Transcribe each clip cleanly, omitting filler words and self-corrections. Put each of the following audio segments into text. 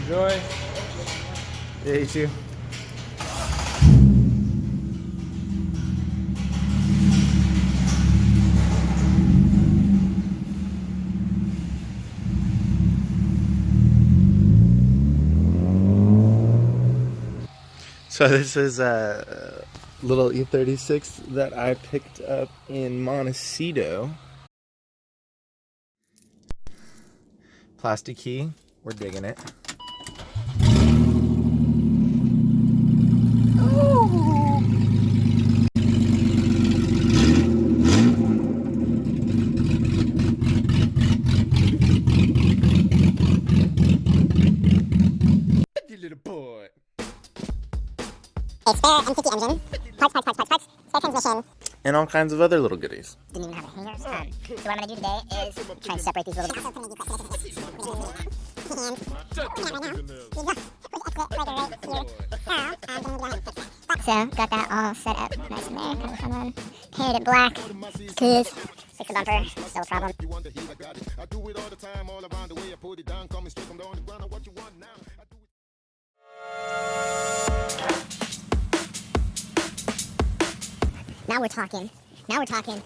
Enjoy. Yeah, you too. So this is a little E36 that I picked up in Montecito. Plastic key, we're digging it. Little boy. A spare M50 engine, parts, spare transmission. And all kinds of other little goodies. Didn't even have a hanger. So what I'm going to do today is try and separate these little bits. So got that all set up nice and there. Kind of fun one. Painted it black. Cause fix the bumper. Still a problem. Now we're talking. Now we're talking.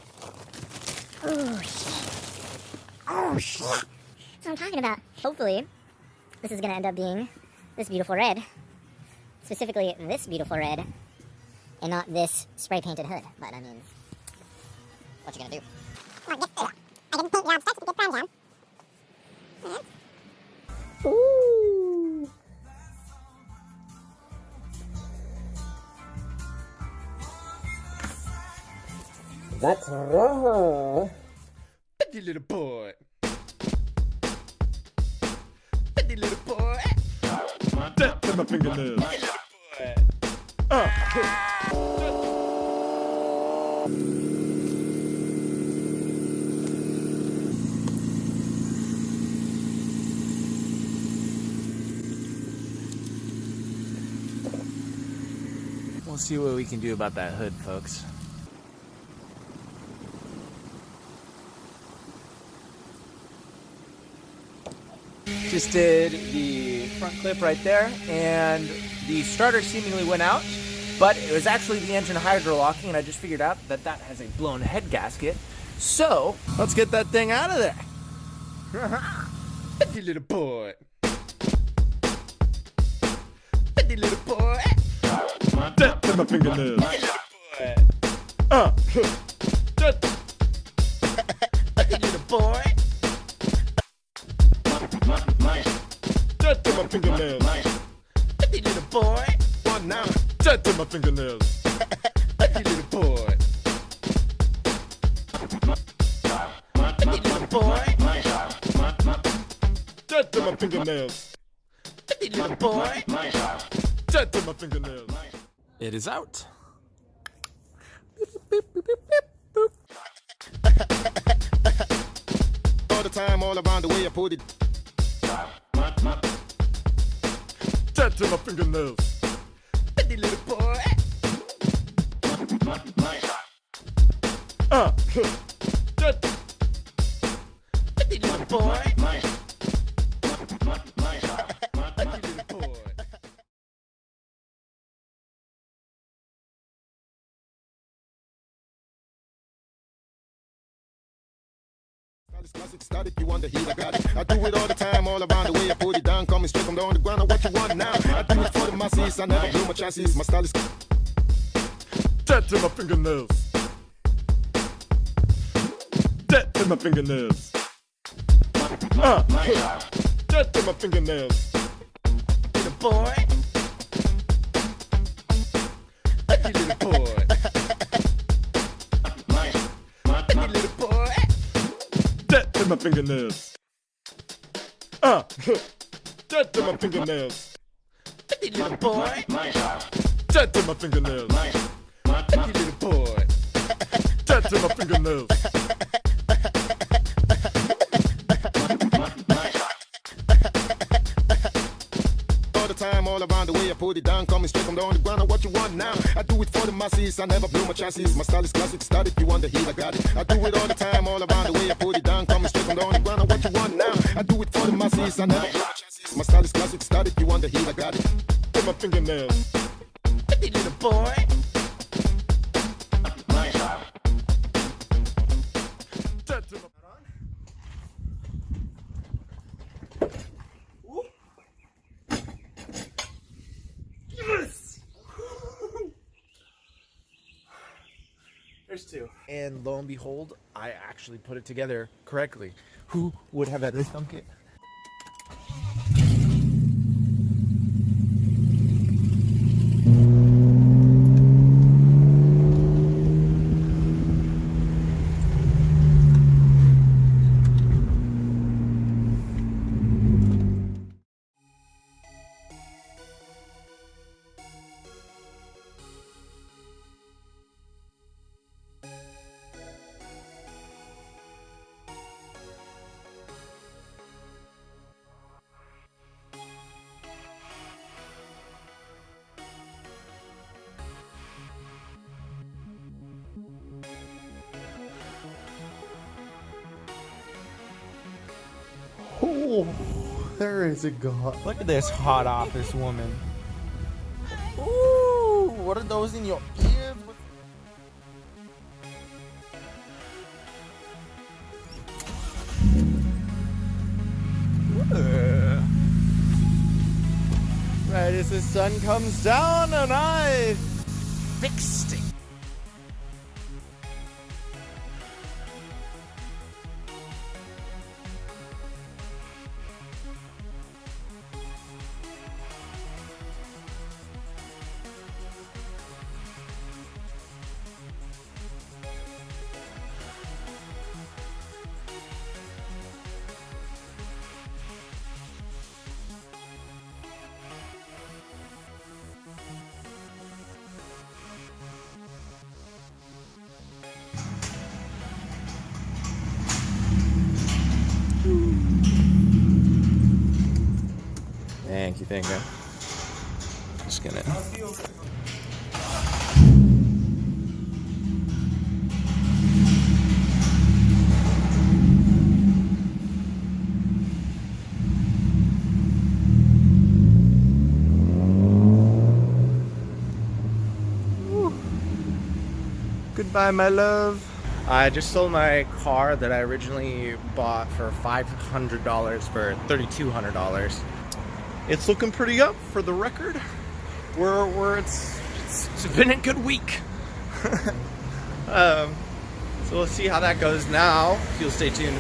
Oh, shit. Oh, shit. That's what I'm talking about. Hopefully, this is going to end up being this beautiful red. Specifically, this beautiful red. And not this spray-painted hood. But, I mean, what you going to do? Come on, get through. I didn't paint job. Starts with a good brown job. Ooh. That's right. Petty little boy. Petty little boy. Death to my fingernails. Petty little boy. We'll see what we can do about that hood, folks. Just did the front clip right there, and the starter seemingly went out, but it was actually the engine hydrolocking, and I just figured out that that has a blown head gasket. So let's get that thing out of there. Petty little boy. Petty little boy. Death to my fingernails. Petty little boy. Petty little boy. Dead to my fingernails. Petty little boy. One now. Dead to my fingernails. Petty little boy. Petty little boy. Dead to my fingernails. Petty little boy. Dead to my fingernails. It is out. All the time, all around the way I put it. Dead to my fingernails. Petty little boy. Dead. Petty little boy. Petty little boy. Classic static, you want the heat, I got it. I do it all the time, all around the way I put it down, coming straight from the ground. What you want now? I do it for the masses, I never blew my chances. My style is Dead to my fingernails. Dead to my fingernails. Dead to my fingernails. Little boy. Petty little boy. Petty little boy. Dead to my fingernails. Dead to my fingernails. Petty little boy. Dead to my fingernails. Petty little boy. Dead to my fingernails. time, all around the way I put it down, coming straight from the underground. Now what you want now? I do it for the masses, I never blew my chances. My style is classic, static, you want the heat, I got it. I do it all the time, all around the way I put it down, coming straight from the underground. Now what you want now? I do it for the masses, I never blew my chances. My style is classic, static, you want the heat, I got it. Hit my fingernails. Hey, little boy. Yes! There's two. And lo and behold, I actually put it together correctly. Who would have ever thunk it? Oh, there is a god. Look at this hot office woman. Ooh, what are those in your ears? Right as the sun comes down and I fixed it. Thank you. Just gonna. Goodbye, my love. I just sold my car that I originally bought for $500 for $3,200. It's looking pretty up for the record. It's been a good week. So we'll see how that goes now. If you'll stay tuned.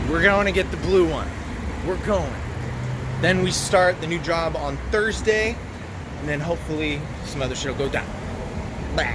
We're going to get the blue one. We're going. Then we start the new job on Thursday, and then hopefully some other shit will go down. Bang.